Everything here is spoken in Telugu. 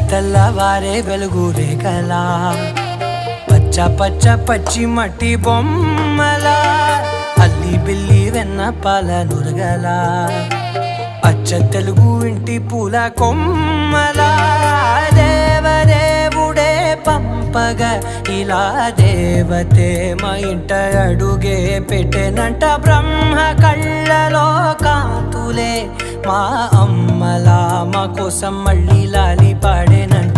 తెల్లవారే వెలుగు రేఖలా పచ్చ పచ్చ పచ్చి మట్టి బొమ్మలా అల్లి బిల్లి వెన్న పాల నురగలా అచ్చ తెలుగు ఇంటి పూల కొమ్మలా దేవదేవుడే పంపగా ఇలా దేవతే మా ఇంట అడుగే పెట్టెనంట బ్రహ్మ కళ్ళలో కాంతులే మా అమ్మలా మా కోసం మళ్ళీ లాలి పాడేనంట.